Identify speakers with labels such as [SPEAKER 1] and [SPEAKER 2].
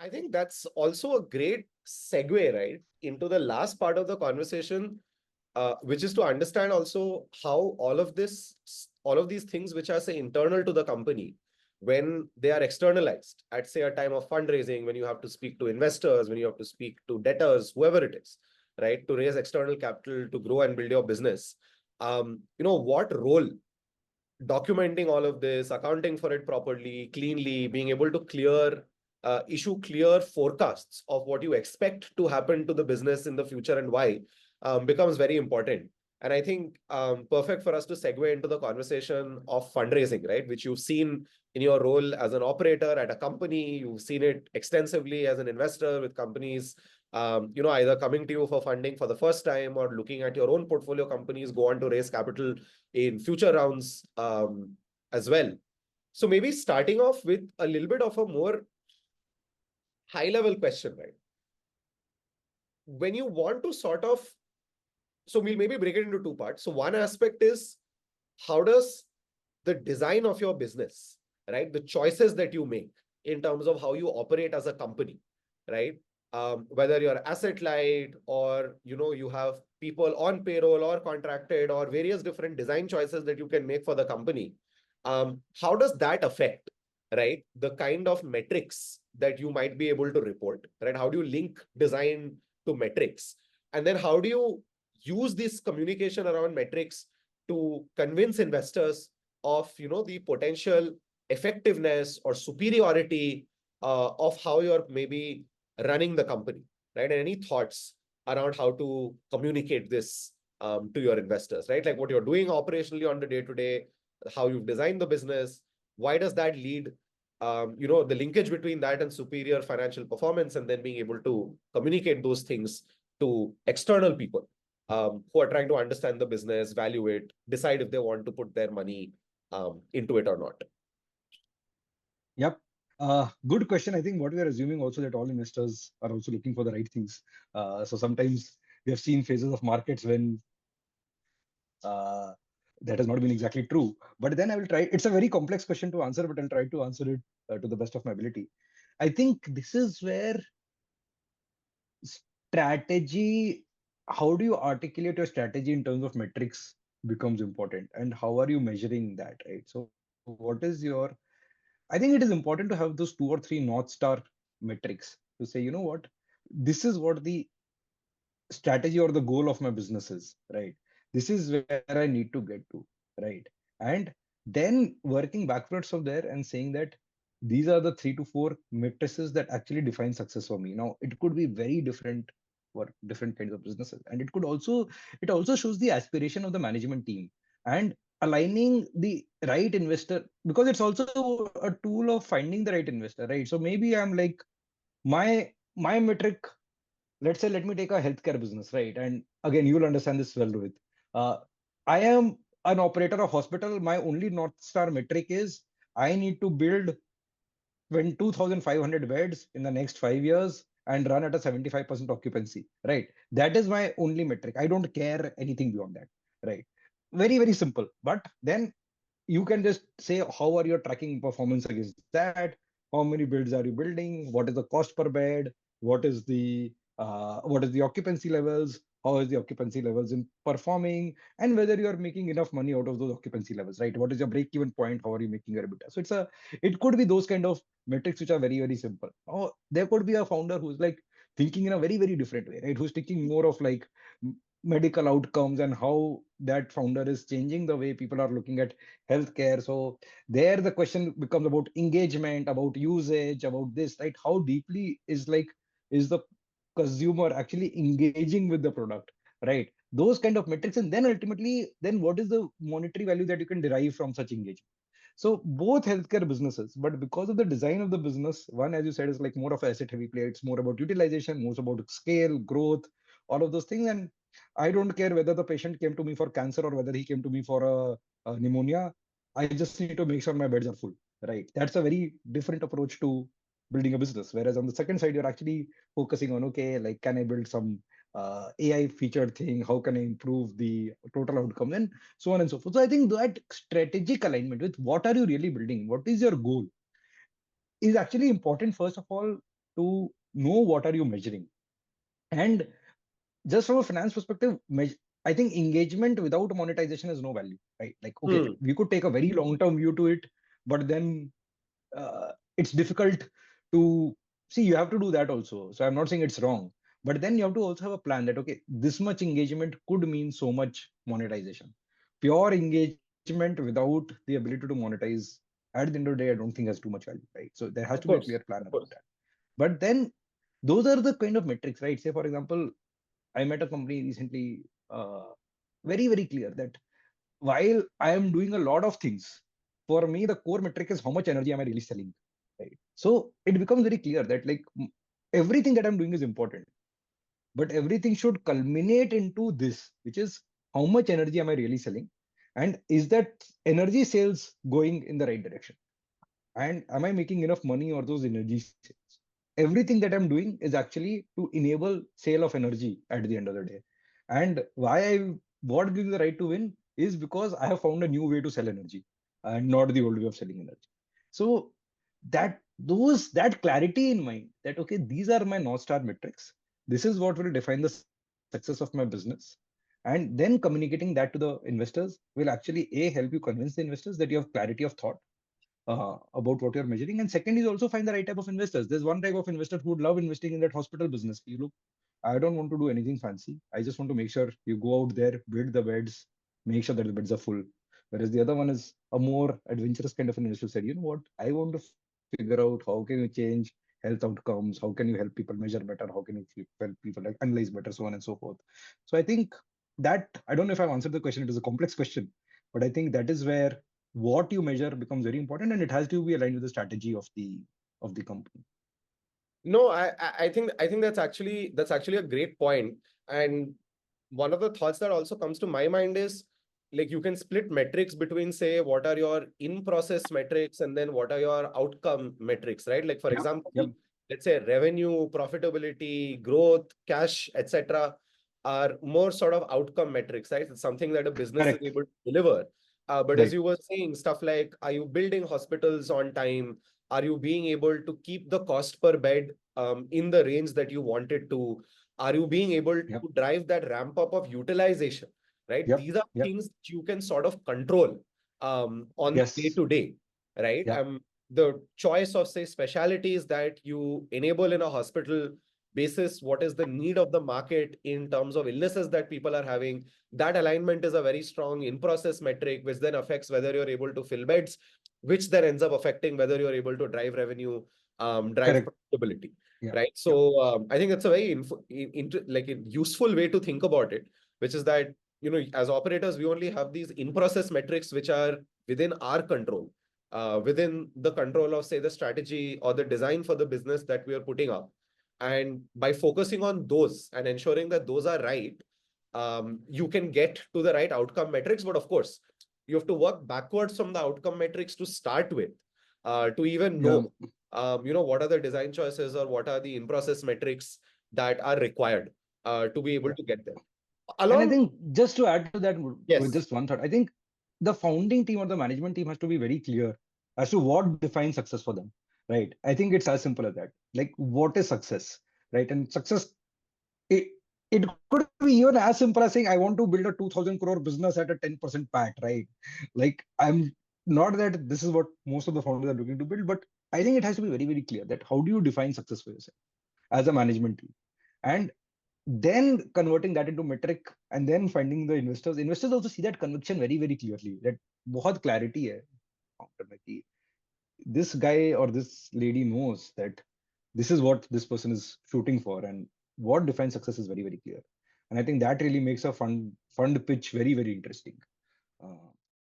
[SPEAKER 1] I think that's also a great segue, right, into the last part of the conversation, which is to understand also how all of these things which are, say, internal to the company, when they are externalized at, say, a time of fundraising, when you have to speak to investors, when you have to speak to debtors, whoever it is, right, to raise external capital to grow and build your business. What role documenting all of this, accounting for it properly, cleanly, being able to issue clear forecasts of what you expect to happen to the business in the future and why, becomes very important. And I think perfect for us to segue into the conversation of fundraising, right? Which you've seen in your role as an operator at a company. You've seen it extensively as an investor with companies, either coming to you for funding for the first time or looking at your own portfolio companies go on to raise capital in future rounds as well. So maybe starting off with a little bit of a more high level question, right? When you want to so we'll maybe break it into two parts. So one aspect is, how does the design of your business, right? The choices that you make in terms of how you operate as a company, right? Whether you're asset light or, you have people on payroll or contracted or various different design choices that you can make for the company. How does that affect, right, the kind of metrics that you might be able to report, right? How do you link design to metrics? And then how do you use this communication around metrics to convince investors of, the potential effectiveness or superiority of how you're maybe running the company, right? And any thoughts around how to communicate this to your investors, right? Like what you're doing operationally on the day to day, how you've designed the business, why does that lead, the linkage between that and superior financial performance, and then being able to communicate those things to external people who are trying to understand the business, value it, decide if they want to put their money into it or not.
[SPEAKER 2] Yep. Good question. I think what we are assuming also that all investors are also looking for the right things. So sometimes we have seen phases of markets when uh, that has not been exactly true. But then I will try. It's a very complex question to answer, but I'll try to answer it to the best of my ability. I think this is where strategy, how do you articulate your strategy in terms of metrics becomes important, and how are you measuring that, right? So what is your, I think it is important to have those 2 or 3 North Star metrics to say, you know what, this is what the strategy or the goal of my business is, right? This is where I need to get to, right? And then working backwards from there and saying that these are the 3 to 4 matrices that actually define success for me. Now, it could be very different for different kinds of businesses. And it also shows the aspiration of the management team and aligning the right investor, because it's also a tool of finding the right investor, right? So maybe I'm like, my metric, let's say, let me take a healthcare business, right? And again, you'll understand this well, Rohit. Uh, I am an operator of hospital. My only North Star metric is I need to build when 2,500 beds in the next 5 years and run at a 75% occupancy, right? That is my only metric. I don't care anything beyond that, right? Very, very simple. But then you can just say, how are you tracking performance against that? How many beds are you building? What is the cost per bed? What is the occupancy levels? How is the occupancy levels in performing? And whether you are making enough money out of those occupancy levels, right? What is your break even point? How are you making your EBITDA? So it could be those kind of metrics which are very, very simple. Or there could be a founder who's like thinking in a very, very different way, right? Who's thinking more of like medical outcomes and how that founder is changing the way people are looking at healthcare. So there the question becomes about engagement, about usage, about this, right? How deeply is the consumer actually engaging with the product, right? Those kind of metrics, and then ultimately, then what is the monetary value that you can derive from such engagement? So both healthcare businesses, but because of the design of the business, one, as you said, is like more of an asset heavy play. It's more about utilization, more about scale, growth, all of those things. And I don't care whether the patient came to me for cancer or whether he came to me for a pneumonia. I just need to make sure my beds are full, right? That's a very different approach to building a business. Whereas on the second side, you're actually focusing on, okay, like, can I build some AI featured thing? How can I improve the total outcome? And so on and so forth. So I think that strategic alignment with what are you really building? What is your goal? Is actually important, first of all, to know what are you measuring. And just from a finance perspective, I think engagement without monetization has no value, right? Like, okay,
[SPEAKER 1] Hmm.
[SPEAKER 2] we could take a very long-term view to it, but then it's difficult to see. You have to do that also. So I'm not saying it's wrong, but then you have to also have a plan that, okay, this much engagement could mean so much monetization. Pure engagement without the ability to monetize at the end of the day, I don't think has too much value, right? So there has to
[SPEAKER 1] Of
[SPEAKER 2] be a clear
[SPEAKER 1] course.
[SPEAKER 2] plan
[SPEAKER 1] Of
[SPEAKER 2] around
[SPEAKER 1] course.
[SPEAKER 2] that. But then those are the kind of metrics, right? Say, for example, I met a company recently, very, very clear that while I am doing a lot of things, for me, the core metric is how much energy am I really selling, right? So it becomes very clear that like everything that I'm doing is important, but everything should culminate into this, which is how much energy am I really selling? And is that energy sales going in the right direction? And am I making enough money or those energy sales? Everything that I'm doing is actually to enable sale of energy at the end of the day. And what gives the right to win is because I have found a new way to sell energy and not the old way of selling energy. So that clarity in mind that, okay, these are my North Star metrics. This is what will define the success of my business. And then communicating that to the investors will actually help you convince the investors that you have clarity of thought about what you're measuring. And second is also find the right type of investors. There's one type of investor who would love investing in that hospital business. You look, I don't want to do anything fancy. I just want to make sure you go out there, build the beds, make sure that the beds are full. Whereas the other one is a more adventurous kind of an investor who said, you know what, I want to figure out how can you change health outcomes, how can you help people measure better, how can you help people like analyze better, so on and so forth. So I think that I don't know if I've answered the question. It is a complex question, but I think that is where what you measure becomes very important, and it has to be aligned with the strategy of the company.
[SPEAKER 1] No, I think that's actually a great point. And one of the thoughts that also comes to my mind is like you can split metrics between, say, what are your in-process metrics and then what are your outcome metrics, right? Like for
[SPEAKER 2] Yep.
[SPEAKER 1] example,
[SPEAKER 2] Yep.
[SPEAKER 1] let's say revenue, profitability, growth, cash, etc., are more sort of outcome metrics, right? It's something that a business is
[SPEAKER 2] Correct.
[SPEAKER 1] able to deliver. But as
[SPEAKER 2] Right.
[SPEAKER 1] you were saying, stuff like, are you building hospitals on time? Are you being able to keep the cost per bed in the range that you wanted to? Are you being able
[SPEAKER 2] Yep.
[SPEAKER 1] to drive that ramp up of utilization, right?
[SPEAKER 2] Yep.
[SPEAKER 1] These are
[SPEAKER 2] Yep.
[SPEAKER 1] things that you can sort of control on the day
[SPEAKER 2] Yes.
[SPEAKER 1] to day, right?
[SPEAKER 2] Yeah.
[SPEAKER 1] The choice of, say, specialties that you enable in a hospital basis, what is the need of the market in terms of illnesses that people are having. That alignment is a very strong in-process metric, which then affects whether you're able to fill beds, which then ends up affecting whether you're able to drive revenue, drive
[SPEAKER 2] Correct.
[SPEAKER 1] profitability,
[SPEAKER 2] Yeah.
[SPEAKER 1] right?
[SPEAKER 2] Yeah.
[SPEAKER 1] So I think that's a very like a useful way to think about it, which is that, as operators, we only have these in-process metrics which are within our control, within the control of, say, the strategy or the design for the business that we are putting up. And by focusing on those and ensuring that those are right, you can get to the right outcome metrics. But of course, you have to work backwards from the outcome metrics to start with, to even
[SPEAKER 2] Yeah.
[SPEAKER 1] know, what are the design choices or what are the in-process metrics that are required to be able
[SPEAKER 2] Yeah.
[SPEAKER 1] to get there.
[SPEAKER 2] And I
[SPEAKER 1] Along,
[SPEAKER 2] think just to add to that, with
[SPEAKER 1] yes,
[SPEAKER 2] just one thought, I think the founding team or the management team has to be very clear as to what defines success for them, right? I think it's as simple as that. Like, what is success, right? And success, it, it could be even as simple as saying, I want to build a 2000 crore business at a 10% PAT, right? Like, I'm not that this is what most of the founders are looking to build, but I think it has to be very, very clear that how do you define success for yourself as a management team? And then converting that into metric and then finding the investors also see that conviction very, very clearly, that बहुत clarity hai founder mein ki this guy or this lady knows that this is what this person is shooting for, and what defines success is very, very clear. And I think that really makes a fund pitch very, very interesting.